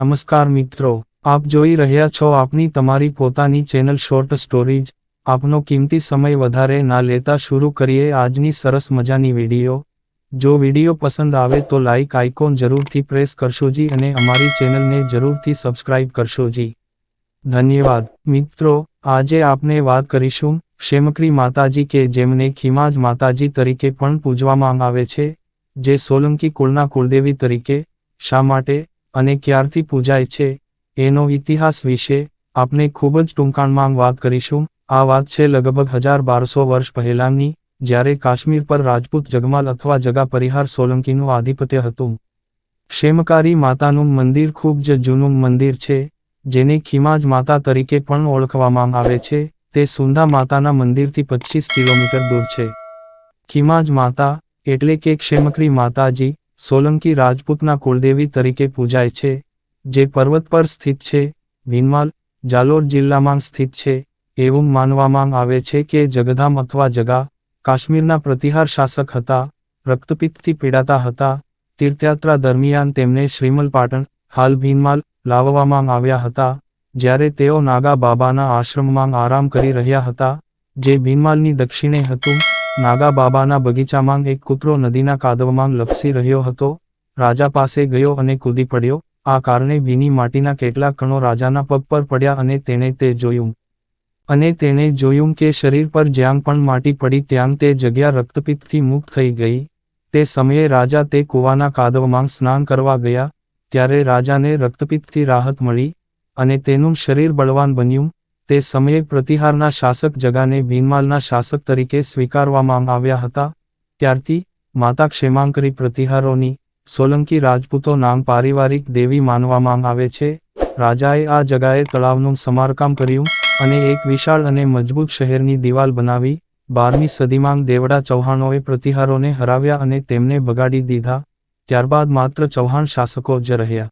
નમસ્કાર મિત્રો, આપ જોઈ રહ્યા છો આપની તમારી પોતાની ચેનલ શોર્ટ સ્ટોરીઝ। આપનો કિંમતી સમય વધારે ના લેતા શરૂ કરીએ આજની સરસ મજાની વિડીયો। જો વિડીયો પસંદ આવે તો લાઇક આઇકોન જરૂરથી પ્રેસ કરશો જી અને અમારી ચેનલને જરૂરથી સબસ્ક્રાઇબ કરશો જી। ધન્યવાદ। મિત્રો, આજે આપણે વાત કરીશું ક્ષેમક્રી માતાજી કે જેમને ખીમાજ માતાજી તરીકે પણ પૂજવામાં આવે છે, જે સોલંકી કુળના કુળદેવી તરીકે શા માટે અને ક્યારથી પૂજાય છે એનો ઇતિહાસ વિશે આપણે ખૂબ જ ટૂંકાણમાં વાત કરીશું। આ વાત છે લગભગ 1200 વર્ષ પહેલાંની, જ્યારે કાશ્મીર પર રાજપૂત જગમાલ અથવા જગા પરિહાર સોલંકીનું આધિપત્ય હતું। ક્ષેમકારી માતાનું મંદિર ખૂબ જ જૂનું મંદિર છે, જેને ખીમાજ માતા તરીકે પણ ઓળખવામાં આવે છે। તે સુંધા માતાના મંદિરથી 25 કિલોમીટર દૂર છે। ખીમાજ માતા એટલે કે ક્ષેમક્રી માતાજી સોલંકી રાજપૂતના કુળદેવી તરીકે પૂજાય છે, જે પર્વત પર સ્થિત છે। ભીનમાલ, જાલોર જિલ્લામાં સ્થિત છે। એવું માનવામાં આવે છે કે જગધામ અથવા જગા કાશ્મીરના પ્રતિહાર શાસક હતા, રક્તપિત્તથી પીડાતા હતા। તીર્થયાત્રા દરમિયાન તેમને શ્રીમલ પાટણ, હાલ ભીનમાલ, લાવવામાં આવ્યા હતા, જ્યારે તેઓ નાગા બાબાના આશ્રમમાં આરામ કરી રહ્યા હતા, જે ભીનમાલની દક્ષિણે હતું। નાગા બાબાના બગીચામાં એક કૂતરો નદીના કાદવમાં લપસી રહ્યો હતો। રાજા પાસે ગયો અને કૂદી પડ્યો। આ કારણે ભીની માટીના કેટલાક કણો રાજાના પગ પર પડ્યા અને તેણે તે જોયું। અને તેણે જોયું કે શરીર પર જ્યાં પણ માટી પડી ત્યાં તે જગ્યા રક્તપિત્તથી મુક્ત થઈ ગઈ। તે સમયે રાજા તે કૂવાના કાદવમાં સ્નાન કરવા ગયા, ત્યારે રાજાને રક્તપિત્તથી રાહત મળી અને તેનું શરીર બળવાન બન્યું। તે સમયે પ્રતિહારના શાસક જગાને ભીનમાલના શાસક તરીકે સ્વીકારવામાં આવ્યા હતા। ત્યારથી માતા ક્ષેમાંકરી પ્રતિહારોની સોલંકી રાજપૂતો નામ પારિવારિક દેવી માનવામાં આવે છે। રાજાએ આ જગાએ તળાવનું સમારકામ કર્યું અને એક વિશાળ અને મજબૂત શહેરની દિવાલ બનાવી। 12મી સદીમાં દેવડા ચૌહાણોએ પ્રતિહારોને હરાવ્યા અને તેમને ભગાડી દીધા। ત્યારબાદ માત્ર ચૌહાણ શાસકો જ રહ્યા।